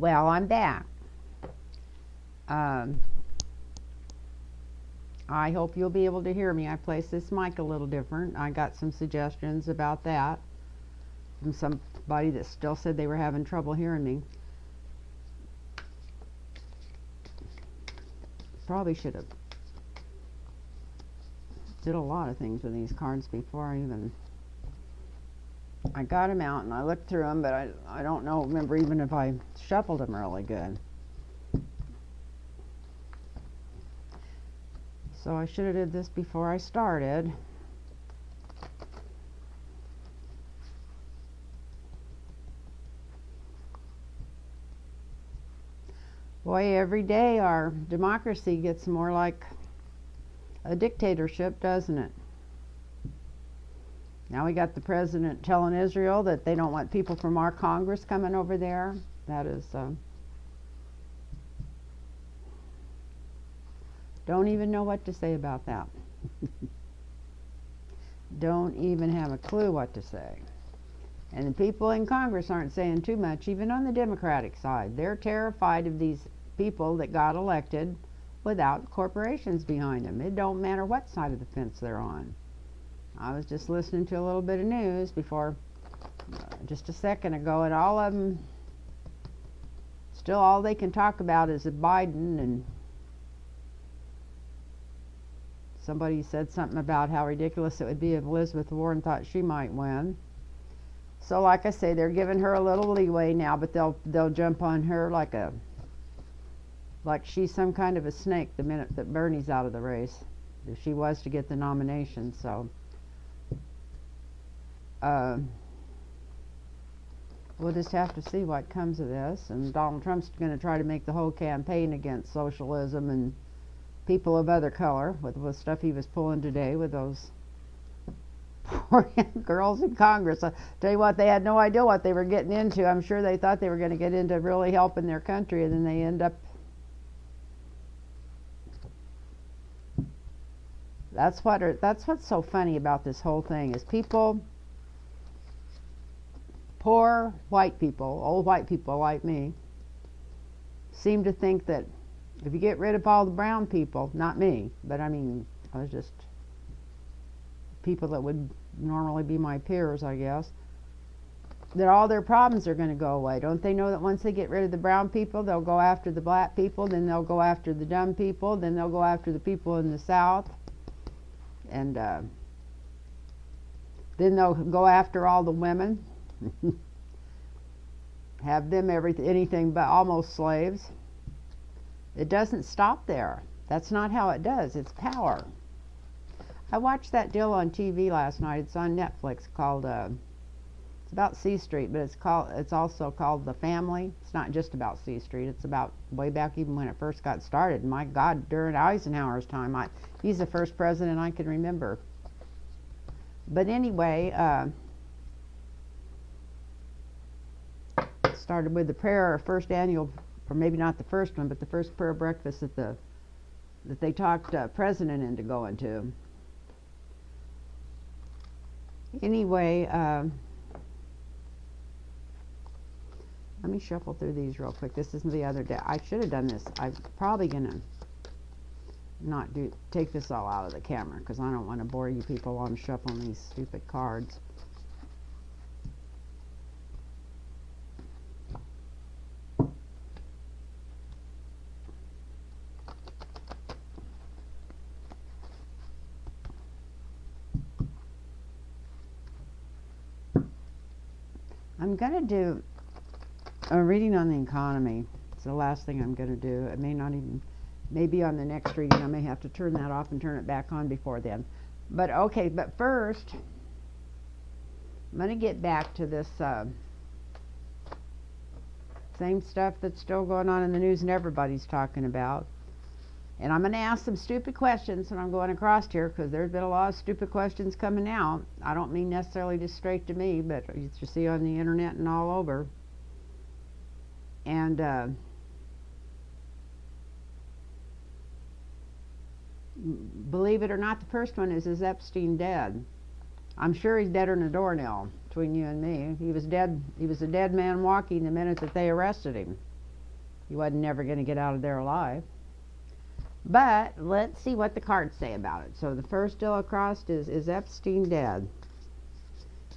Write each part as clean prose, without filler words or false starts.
Well, I'm back. Um, I hope you'll be able to hear me. I placed this mic a little different. I got some suggestions about that from somebody that still said they were having trouble hearing me. Probably should have did a lot of things with these cards before I got them out and I looked through them, but I don't know, remember even if I shuffled them really good. So I should have did this before I started. Boy, every day our democracy gets more like a dictatorship, doesn't it? Now we got the president telling Israel that they don't want people from our Congress coming over there. That is, don't even know what to say about that. Don't even have a clue what to say. And the people in Congress aren't saying too much, even on the Democratic side. They're terrified of these people that got elected without corporations behind them. It don't matter what side of the fence they're on. I was just listening to a little bit of news before, just a second ago, and all of them, still all they can talk about is Biden, and somebody said something about how ridiculous it would be if Elizabeth Warren thought she might win. So like I say, they're giving her a little leeway now, but they'll jump on her like she's some kind of a snake the minute that Bernie's out of the race, if she was to get the nomination. So we'll just have to see what comes of this. And Donald Trump's going to try to make the whole campaign against socialism and people of other color with the stuff he was pulling today with those poor girls in Congress. I tell you what, they had no idea what they were getting into. I'm sure they thought they were going to get into really helping their country, and then they end up. That's what's so funny about this whole thing is people, poor white people, old white people like me, seem to think that if you get rid of all the brown people, not me, but I mean, I was just people that would normally be my peers, I guess, that all their problems are going to go away. Don't they know that once they get rid of the brown people, they'll go after the black people, then they'll go after the dumb people, then they'll go after the people in the South, and then they'll go after all the women, have them anything but almost slaves. It doesn't stop there. That's not how it does. It's power. I watched that deal on TV last night. It's on Netflix called it's about C Street, but it's also called The Family. It's not just about C Street. It's about way back even when it first got started. My God, during Eisenhower's time, he's the first president I can remember. But anyway, started with the prayer, first annual, or maybe not the first one, but the first prayer breakfast that they talked president into going to. Anyway, let me shuffle through these real quick. This isn't the other day. I should have done this. I'm probably gonna not take this all out of the camera because I don't want to bore you people while I'm shuffling these stupid cards. I'm going to do a reading on the economy. It's the last thing I'm going to do. It may not even, maybe on the next reading I may have to turn that off and turn it back on before then. But okay, but first, I'm going to get back to this same stuff that's still going on in the news and everybody's talking about. And I'm going to ask some stupid questions when I'm going across here because there's been a lot of stupid questions coming out. I don't mean necessarily just straight to me, but you see on the internet and all over. And believe it or not, the first one is Epstein dead? I'm sure he's deader than a doornail between you and me. He was dead. He was a dead man walking the minute that they arrested him. He wasn't never going to get out of there alive. But let's see what the cards say about it. So the first deal across is Epstein dead?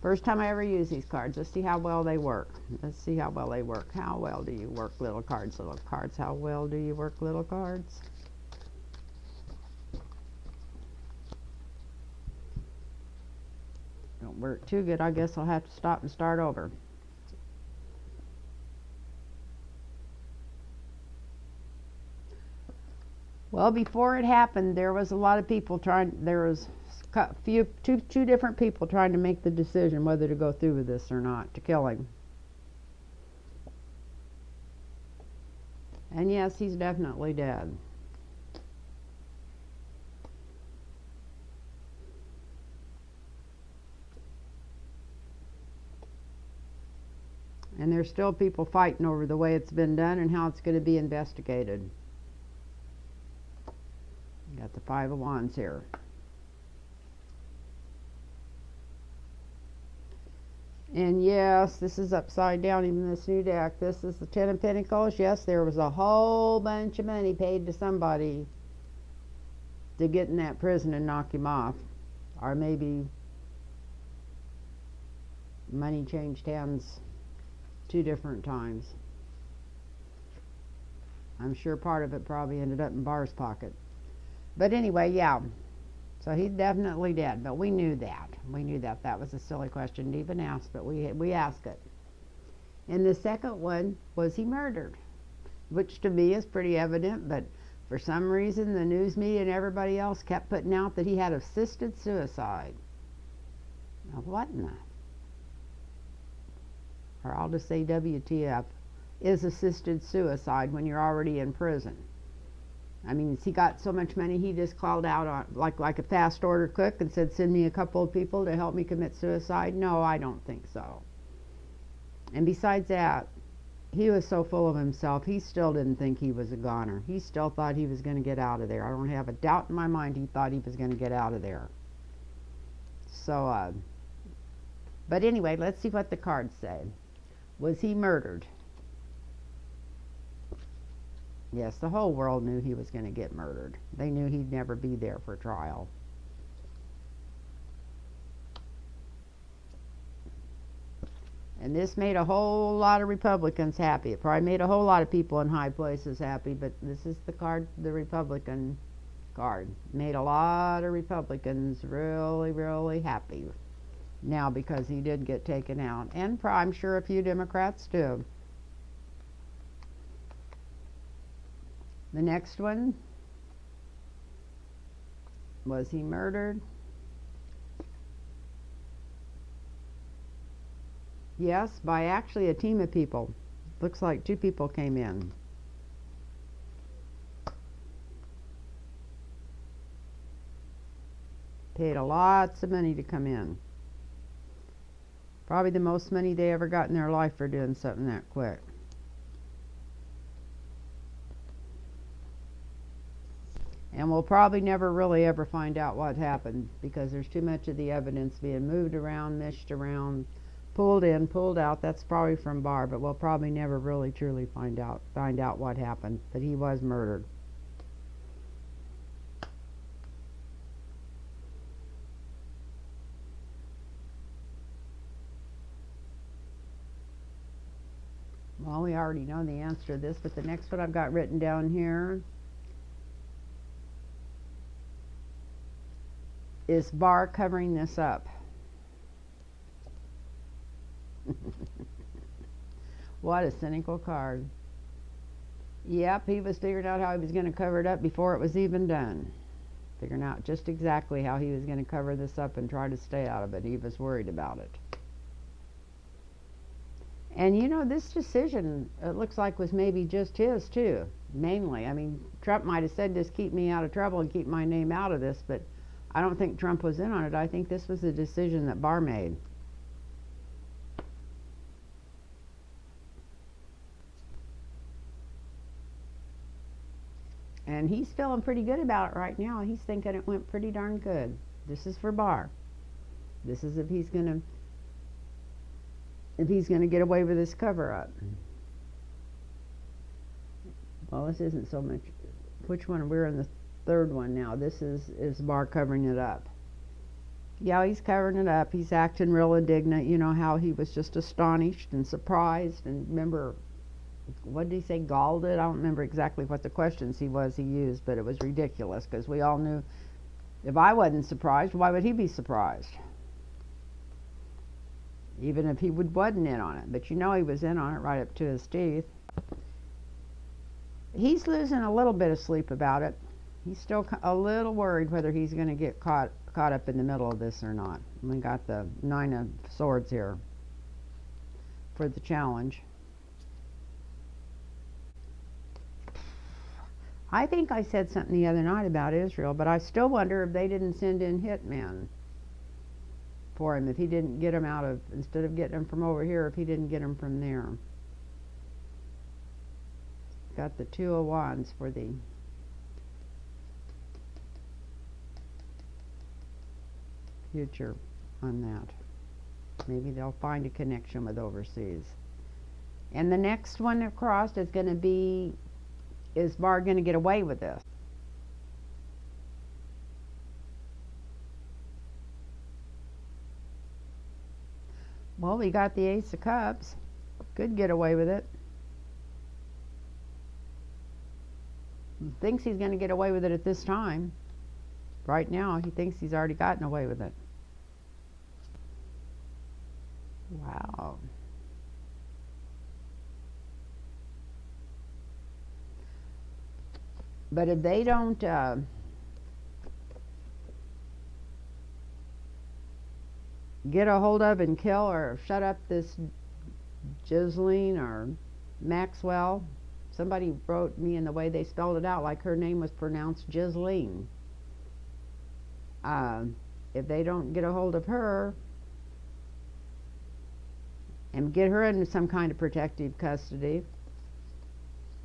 First time I ever use these cards. Let's see how well they work. Let's see how well they work. How well do you work, little cards, little cards? How well do you work, little cards? Don't work too good. I guess I'll have to stop and start over. Well, before it happened, there was a lot of people there was two different people trying to make the decision whether to go through with this or not, to kill him. And yes, he's definitely dead. And there's still people fighting over the way it's been done and how it's going to be investigated. Got the Five of Wands here. And yes, this is upside down, even this new deck. This is the Ten of Pentacles. Yes, there was a whole bunch of money paid to somebody to get in that prison and knock him off. Or maybe money changed hands 2 different times. I'm sure part of it probably ended up in Barr's pocket. But anyway, yeah. So he's definitely dead, but we knew that. We knew that. That was a silly question to even ask, but we asked it. And the second one, was he murdered? Which to me is pretty evident, but for some reason the news media and everybody else kept putting out that he had assisted suicide. Now what in the... Or I'll just say WTF, is assisted suicide when you're already in prison? I mean, he got so much money, he just called out on, like a fast order cook and said, send me a couple of people to help me commit suicide? No, I don't think so. And besides that, he was so full of himself, he still didn't think he was a goner. He still thought he was going to get out of there. I don't have a doubt in my mind he thought he was going to get out of there. So, but anyway, let's see what the cards say. Was he murdered? Yes, the whole world knew he was going to get murdered. They knew he'd never be there for trial. And this made a whole lot of Republicans happy. It probably made a whole lot of people in high places happy, but this is the card, the Republican card. Made a lot of Republicans really, really happy now because he did get taken out. And I'm sure a few Democrats too. The next one, was he murdered? Yes, by actually a team of people. Looks like 2 people came in. Paid a lots of money to come in. Probably the most money they ever got in their life for doing something that quick. And we'll probably never really ever find out what happened because there's too much of the evidence being moved around, meshed around, pulled in, pulled out. That's probably from Barr, but we'll probably never really truly find out what happened. But he was murdered. Well, we already know the answer to this, but the next one I've got written down here is Barr covering this up. What a cynical card. Yep, he was figuring out how he was going to cover it up before it was even done. Figuring out just exactly how he was going to cover this up and try to stay out of it. He was worried about it. And you know, this decision, it looks like, was maybe just his too, mainly. I mean, Trump might have said, just keep me out of trouble and keep my name out of this, but I don't think Trump was in on it. I think this was a decision that Barr made. And he's feeling pretty good about it right now. He's thinking it went pretty darn good. This is for Barr. This is if he's gonna get away with this cover-up. Well, this isn't so much. Which one? We're in the third one now. This is Barr covering it up. Yeah, he's covering it up. He's acting real indignant. You know how he was just astonished and surprised. And remember, what did he say? Galled it? I don't remember exactly what the questions he used, but it was ridiculous because we all knew if I wasn't surprised, why would he be surprised? Even if he wasn't in on it. But you know he was in on it right up to his teeth. He's losing a little bit of sleep about it. He's still a little worried whether he's going to get caught up in the middle of this or not. We got the 9 of Swords here for the challenge. I think I said something the other night about Israel, but I still wonder if they didn't send in hitmen for him, if he didn't get him out of, instead of getting him from over here, if he didn't get him from there. Got the 2 of Wands for the future on that. Maybe they'll find a connection with overseas. And the next one across is going to be, is Barr going to get away with this? Well, we got the Ace of Cups. Could get away with it. Thinks he's going to get away with it at this time. Right now, he thinks he's already gotten away with it. Wow. But if they don't get a hold of and kill or shut up this Ghislaine or Maxwell, somebody wrote me in the way they spelled it out like her name was pronounced Ghislaine. If they don't get a hold of her and get her into some kind of protective custody,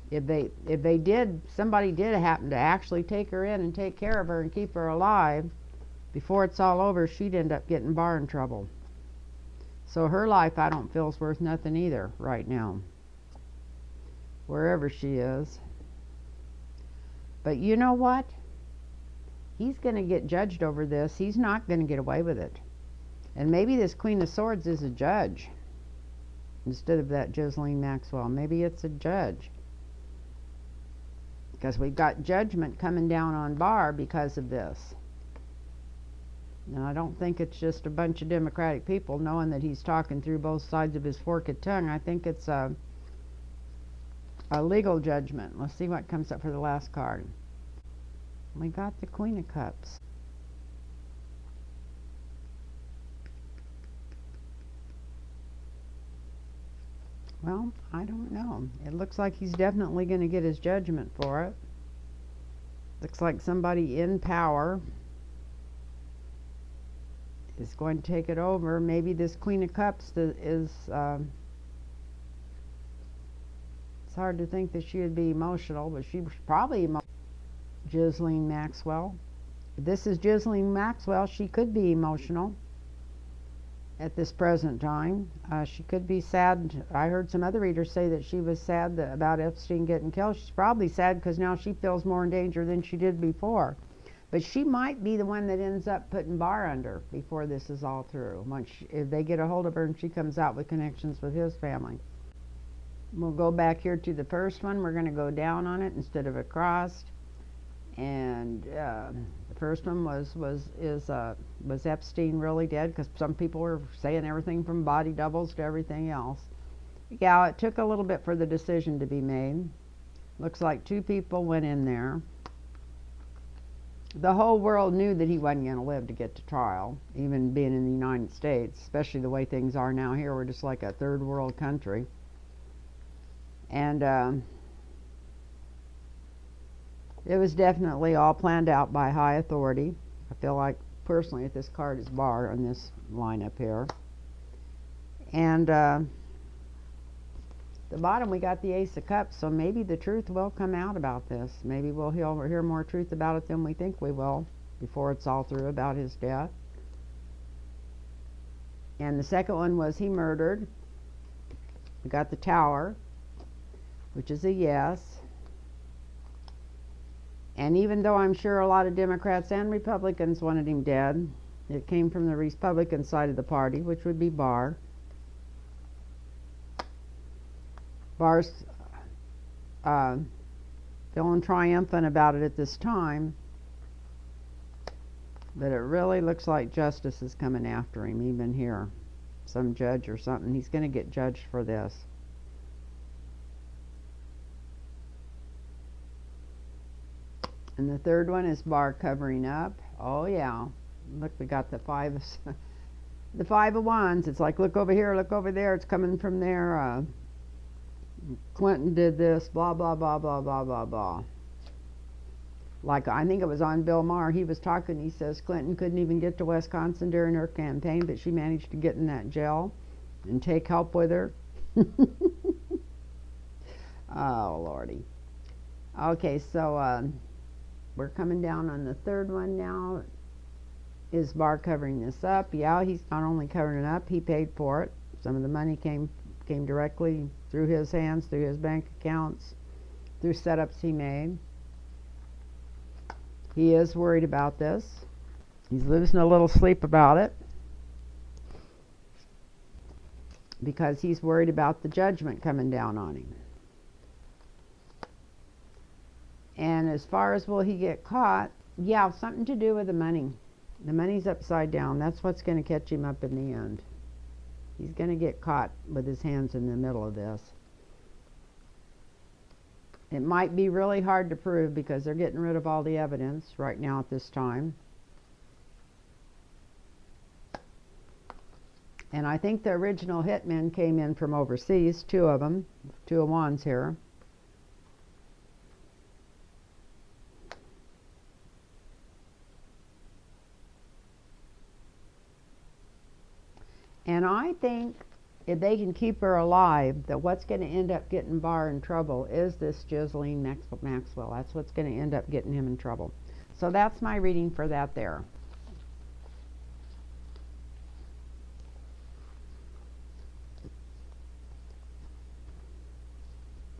if they did, somebody did happen to actually take her in and take care of her and keep her alive, before it's all over, she'd end up getting Barr in trouble. So her life, I don't feel, is worth nothing either right now, wherever she is. But you know what? He's going to get judged over this. He's not going to get away with it. And maybe this Queen of Swords is a judge instead of that Ghislaine Maxwell. Maybe it's a judge. Because we've got judgment coming down on Barr because of this. And I don't think it's just a bunch of Democratic people knowing that he's talking through both sides of his forked tongue. I think it's a legal judgment. Let's see what comes up for the last card. We got the Queen of Cups. Well, I don't know. It looks like he's definitely going to get his judgment for it. Looks like somebody in power is going to take it over. Maybe this Queen of Cups is it's hard to think that she would be emotional, but she was probably emotional. Ghislaine Maxwell. If this is Ghislaine Maxwell, she could be emotional at this present time. She could be sad. I heard some other readers say that she was sad about Epstein getting killed. She's probably sad because now she feels more in danger than she did before. But she might be the one that ends up putting Barr under before this is all through. If they get a hold of her and she comes out with connections with his family. We'll go back here to the first one. We're going to go down on it instead of across. And the first one was Epstein really dead? Because some people were saying everything from body doubles to everything else. Yeah, it took a little bit for the decision to be made. Looks like 2 people went in there. The whole world knew that he wasn't going to live to get to trial, even being in the United States, especially the way things are now here. We're just like a third world country. And it was definitely all planned out by high authority. I feel like, personally, that this card is Barr on this lineup here. And the bottom, we got the Ace of Cups, so maybe the truth will come out about this. Maybe we'll hear more truth about it than we think we will before it's all through about his death. And the second one was he murdered. We got the Tower, which is a yes. And even though I'm sure a lot of Democrats and Republicans wanted him dead, it came from the Republican side of the party, which would be Barr. Barr's feeling triumphant about it at this time, but it really looks like justice is coming after him, even here. Some judge or something. He's going to get judged for this. And the third one is Barr covering up. Oh yeah, look, we got the five of wands. It's like, look over here, look over there. It's coming from there. Clinton did this, blah blah blah blah blah blah blah. Like, I think it was on Bill Maher. He was talking. He says Clinton couldn't even get to Wisconsin during her campaign, but she managed to get in that jail and take help with her. Oh lordy. Okay, so we're coming down on the third one now. Is Barr covering this up? Yeah, he's not only covering it up, he paid for it. Some of the money came directly through his hands, through his bank accounts, through setups he made. He is worried about this. He's losing a little sleep about it because he's worried about the judgment coming down on him. And as far as will he get caught, yeah, something to do with the money. The money's upside down. That's what's going to catch him up in the end. He's going to get caught with his hands in the middle of this. It might be really hard to prove because they're getting rid of all the evidence right now at this time. And I think the original hitmen came in from overseas, two of them, two of wands here. And I think if they can keep her alive, that what's going to end up getting Barr in trouble is this Ghislaine Maxwell. That's what's going to end up getting him in trouble. So that's my reading for that there.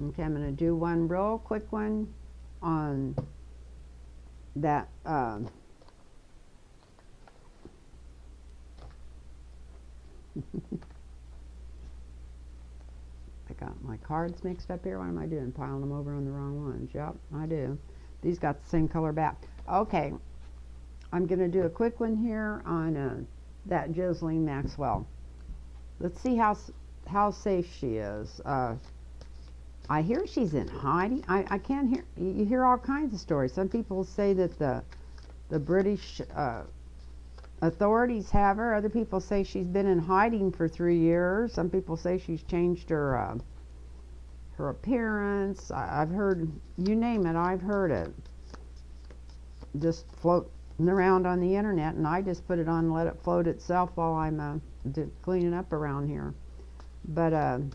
Okay, I'm going to do one real quick one on that I got my cards mixed up here. What am I doing? Piling them over on the wrong ones. Yep, I do. These got the same color back. Okay, I'm going to do a quick one here on that Ghislaine Maxwell. Let's see how safe she is. I hear she's in hiding. I can't hear. You hear all kinds of stories. Some people say that the British authorities have her. Other people say she's been in hiding for 3 years. Some people say she's changed her appearance. I've heard, you name it, I've heard it. Just floating around on the internet, and I just put it on and let it float itself while I'm cleaning up around here. But I'm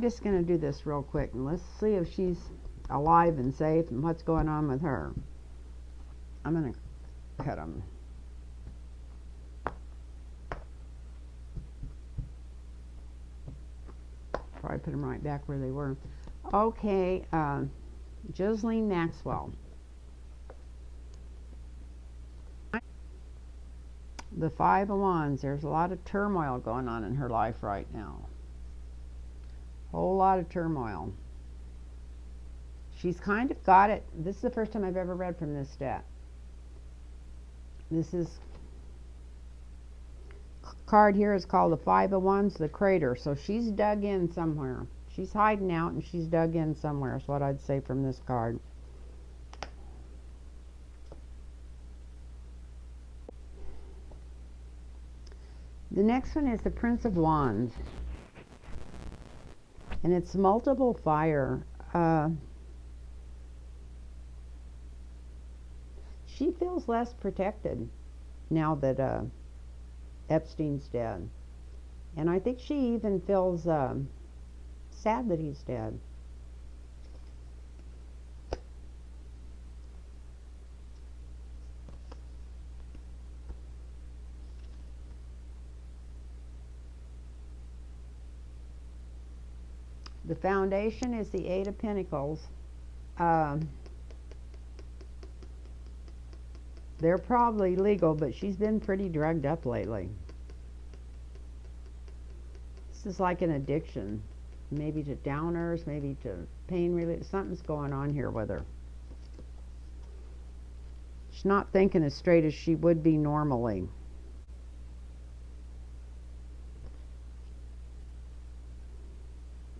just going to do this real quick, and let's see if she's alive and safe and what's going on with her. I'm going to cut them. Probably put them right back where they were. Okay, Ghislaine Maxwell. The Five of Wands. There's a lot of turmoil going on in her life right now. Whole lot of turmoil. She's kind of got it. This is the first time I've ever read from this deck. This card here is called the Five of Wands, the Crater. So she's dug in somewhere. She's hiding out and she's dug in somewhere is what I'd say from this card. The next one is the Prince of Wands. And it's multiple fire. She feels less protected now that Epstein's dead. And I think she even feels sad that he's dead. The foundation is the Eight of Pentacles. They're probably legal, but she's been pretty drugged up lately. This is like an addiction. Maybe to downers, maybe to pain relief. Something's going on here with her. She's not thinking as straight as she would be normally.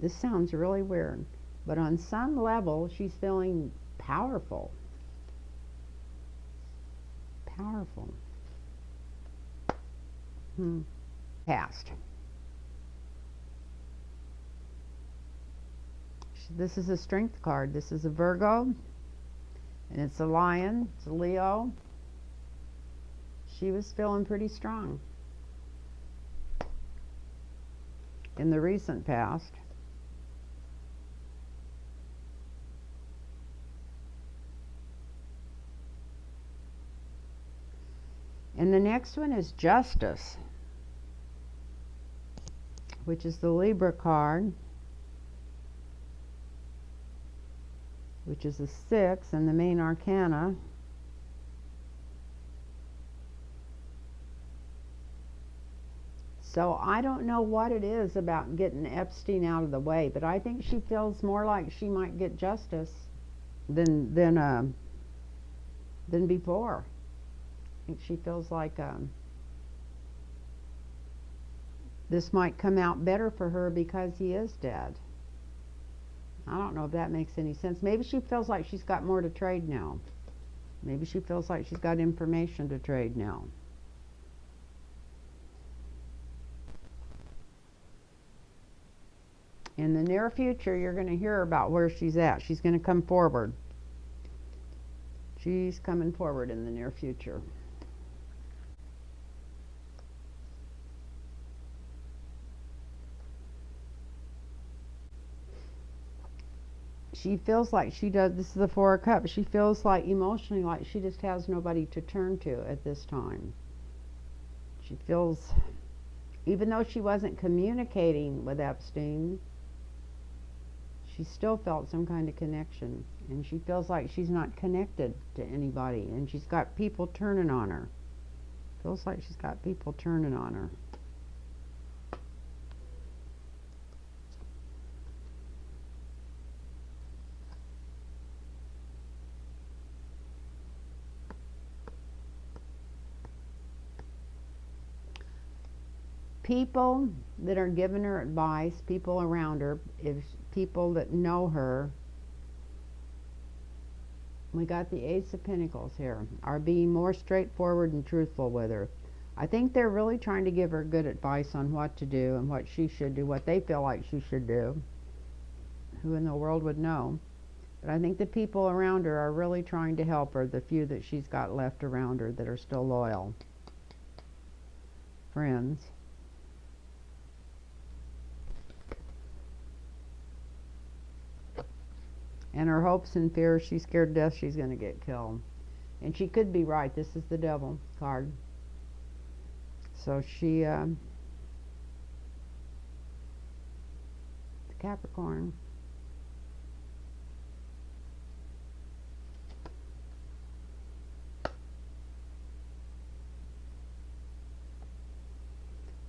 This sounds really weird, but on some level, she's feeling powerful. Powerful. Past. This is a strength card. This is a Virgo, and it's a Lion. It's a Leo. She was feeling pretty strong in the recent past. And the next one is Justice, which is the Libra card, which is a 6 and the main arcana. So I don't know what it is about getting Epstein out of the way, but I think she feels more like she might get justice than before. I think she feels like this might come out better for her because he is dead. I don't know if that makes any sense. Maybe she feels like she's got more to trade now. Maybe she feels like she's got information to trade now. In the near future, you're going to hear about where she's at. She's going to come forward. She's coming forward in the near future. She feels like she does, this is the Four of Cups, she feels like emotionally like she just has nobody to turn to at this time. She feels, even though she wasn't communicating with Epstein, she still felt some kind of connection. And she feels like she's not connected to anybody. And she's got people turning on her. Feels like she's got people turning on her. People that are giving her advice, people around her, if people that know her, we got the Ace of Pentacles here, are being more straightforward and truthful with her. I think they're really trying to give her good advice on what to do and what she should do, what they feel like she should do. Who in the world would know? But I think the people around her are really trying to help her, the few that she's got left around her that are still loyal. Friends. And her hopes and fears, she's scared to death she's going to get killed. And she could be right. This is the Devil card. So she, Capricorn.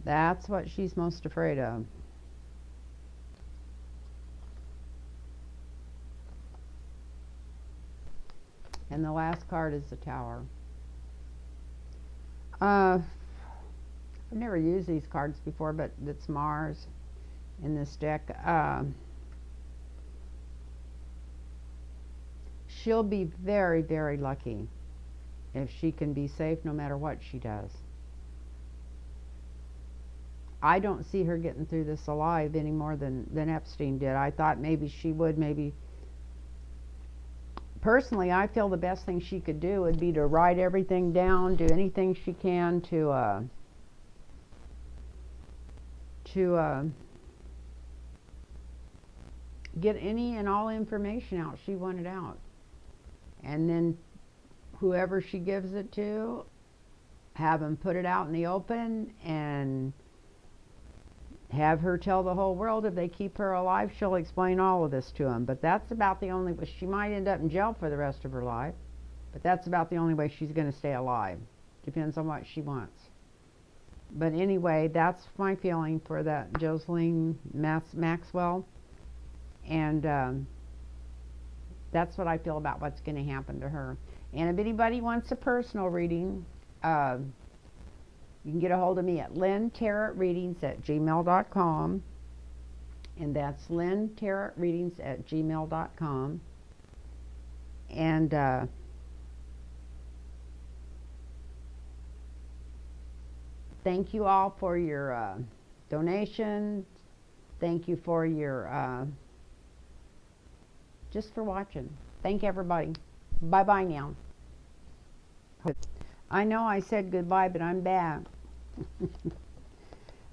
That's what she's most afraid of. And the last card is the Tower. I've never used these cards before, but it's Mars in this deck. She'll be very, very lucky if she can be safe no matter what she does. I don't see her getting through this alive any more than Epstein did. I thought maybe she would, maybe. Personally, I feel the best thing she could do would be to write everything down, do anything she can to get any and all information out she wanted out. And then whoever she gives it to, have them put it out in the open and have her tell the whole world if they keep her alive, she'll explain all of this to them. But that's about the only way. She might end up in jail for the rest of her life, but that's about the only way she's going to stay alive. Depends on what she wants. But anyway, that's my feeling for that Ghislaine Maxwell. And that's what I feel about what's going to happen to her. And if anybody wants a personal reading, you can get a hold of me at lynntarotreadings@gmail.com. And that's lynntarotreadings@gmail.com. And thank you all for your donations. Thank you for your just for watching. Thank everybody. Bye-bye now. I know I said goodbye, but I'm back.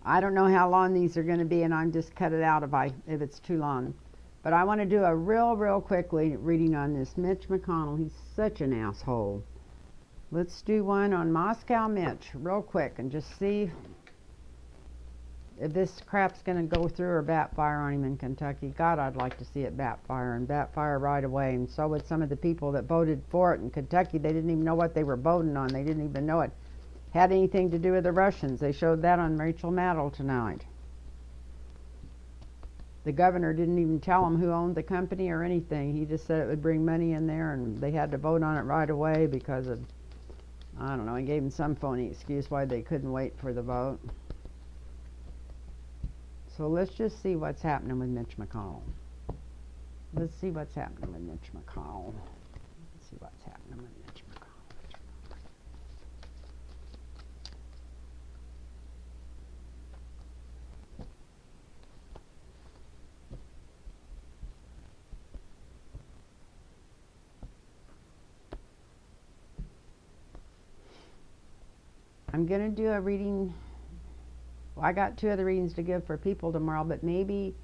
I don't know how long these are going to be, and I'm just cut it out if it's too long. But I want to do a real quick reading on this Mitch McConnell. He's such an asshole. Let's do one on Moscow Mitch real quick and just see if this crap's going to go through or backfire on him in Kentucky. God, I'd like to see it backfire, and backfire right away. And so would some of the people that voted for it in Kentucky. They didn't even know what they were voting on. They didn't even know it had anything to do with the Russians. They showed that on Rachel Maddow tonight. The governor didn't even tell them who owned the company or anything. He just said it would bring money in there, and they had to vote on it right away because of, I don't know, he gave them some phony excuse why they couldn't wait for the vote. So let's just see what's happening with Mitch McConnell. Let's see what's happening with Mitch McConnell. Let's see what's happening with Mitch McConnell. I'm going to do a reading. Well, I got 2 other readings to give for people tomorrow, but maybe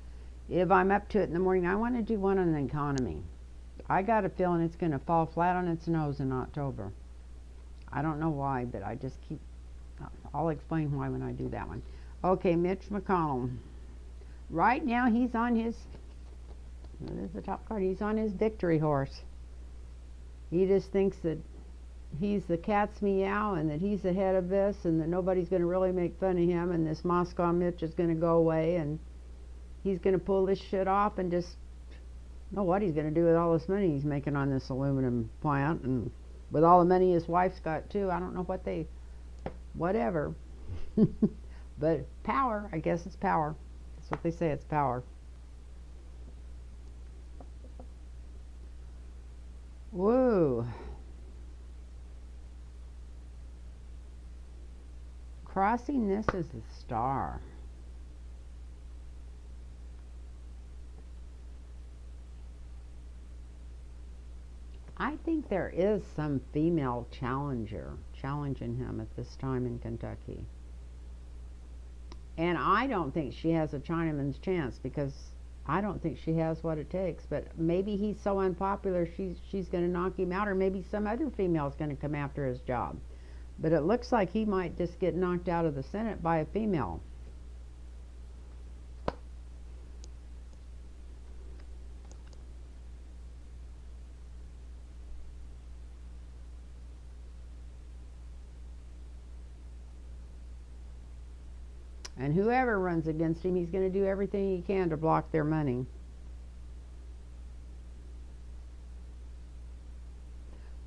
if I'm up to it in the morning, I want to do one on the economy. I got a feeling it's going to fall flat on its nose in October. I don't know why, but I just keep, I'll explain why when I do that one. Okay, Mitch McConnell. Right now he's on his, there's the top card, he's on his victory horse. He just thinks that he's the cat's meow and that he's the head of this and that nobody's going to really make fun of him, and this Moscow Mitch is going to go away and he's going to pull this shit off and just know what he's going to do with all this money he's making on this aluminum plant, and with all the money his wife's got too. I don't know what they, whatever. But power, I guess it's power. That's what they say, it's power. Whoa. Crossing this is the star. I think there is some female challenger challenging him at this time in Kentucky. And I don't think she has a Chinaman's chance, because I don't think she has what it takes. But maybe he's so unpopular she's going to knock him out, or maybe some other female is going to come after his job. But it looks like he might just get knocked out of the Senate by a female. And whoever runs against him, he's going to do everything he can to block their money.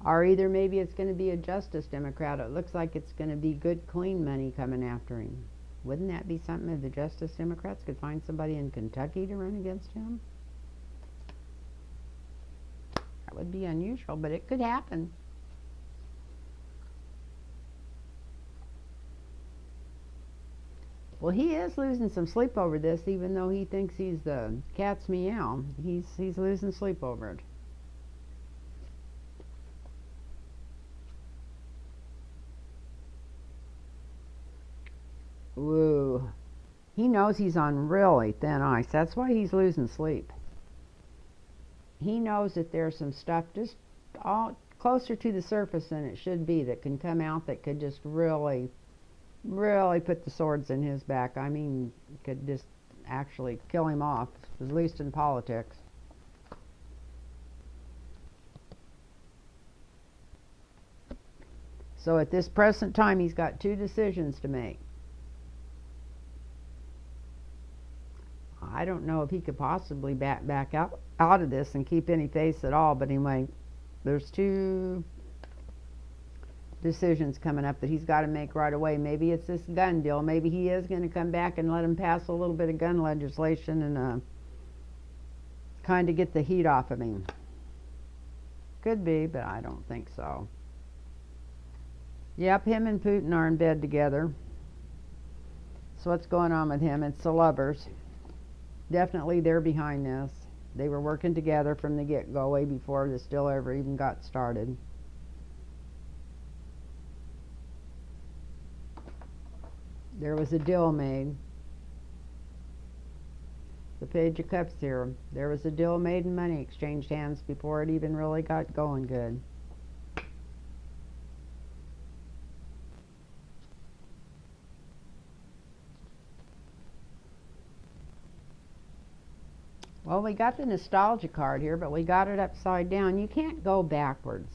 Or either maybe it's going to be a Justice Democrat. It looks like it's going to be good, clean money coming after him. Wouldn't that be something if the Justice Democrats could find somebody in Kentucky to run against him? That would be unusual, but it could happen. Well, he is losing some sleep over this, even though he thinks he's the cat's meow. He's losing sleep over it. Woo. He knows he's on really thin ice. That's why he's losing sleep. He knows that there's some stuff just all closer to the surface than it should be that can come out that could just really really put the swords in his back. I mean, could just actually kill him off, at least in politics. So at this present time, he's got two decisions to make. I don't know if he could possibly back out of this and keep any face at all, but anyway, there's two decisions coming up that he's got to make right away. Maybe it's this gun deal. Maybe he is going to come back and let him pass a little bit of gun legislation and kind of get the heat off of him. Could be, but I don't think so. Yep, him and Putin are in bed together. So what's going on with him? It's the lovers. Definitely they're behind this. They were working together from the get-go, way before this deal ever even got started. There was a deal made. The Page of Cups here. There was a deal made and money exchanged hands before it even really got going good. Well, we got the nostalgia card here, but we got it upside down. You can't go backwards.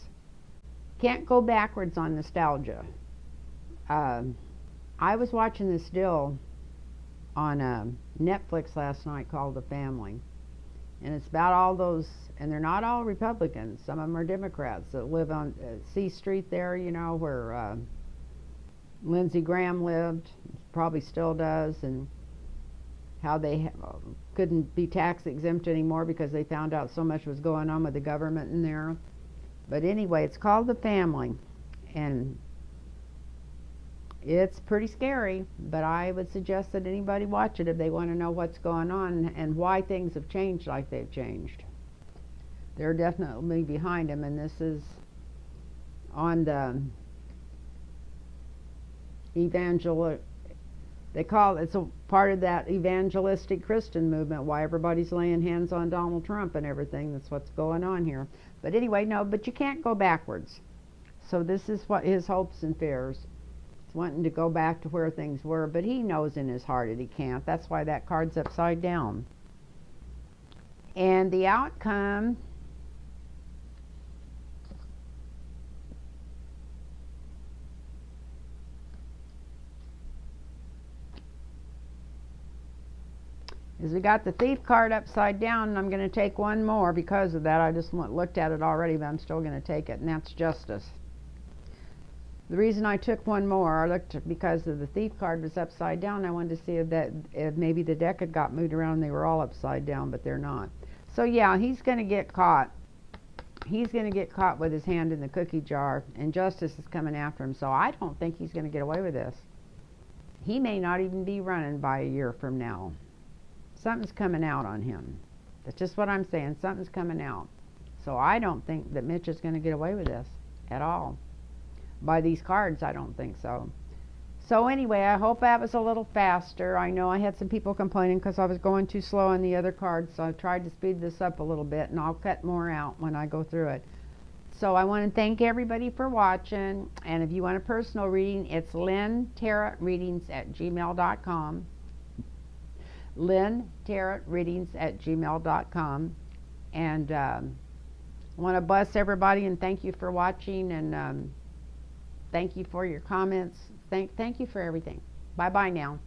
Can't go backwards on nostalgia. I was watching this deal on Netflix last night called The Family. And it's about all those, and they're not all Republicans. Some of them are Democrats that live on C Street there, you know, where Lindsey Graham lived, probably still does, and how they couldn't be tax exempt anymore because they found out so much was going on with the government in there. But anyway, it's called The Family, and it's pretty scary, but I would suggest that anybody watch it if they want to know what's going on and why things have changed like they've changed. They're definitely behind them, and this is on the they call it's a part of that evangelistic Christian movement, why everybody's laying hands on Donald Trump and everything. That's what's going on here. But anyway, no, but you can't go backwards. So this is what his hopes and fears. He's wanting to go back to where things were, but he knows in his heart that he can't. That's why that card's upside down. And the outcome is we got the Thief card upside down, and I'm going to take one more because of that. I just looked at it already, but I'm still going to take it, and that's Justice. The reason I took one more, I looked because of the Thief card was upside down. I wanted to see if maybe the deck had got moved around and they were all upside down, but they're not. So yeah, he's going to get caught. He's going to get caught with his hand in the cookie jar, and Justice is coming after him. So I don't think he's going to get away with this. He may not even be running by a year from now. Something's coming out on him. That's just what I'm saying. Something's coming out. So I don't think that Mitch is going to get away with this at all. By these cards, I don't think so. So anyway, I hope that was a little faster. I know I had some people complaining because I was going too slow on the other cards, so I tried to speed this up a little bit, and I'll cut more out when I go through it. So I want to thank everybody for watching, and if you want a personal reading, it's lynntarotreadings@gmail.com. lynntarotreadings@gmail.com. And I want to bless everybody and thank you for watching, and thank you for your comments. Thank you for everything. Bye bye now.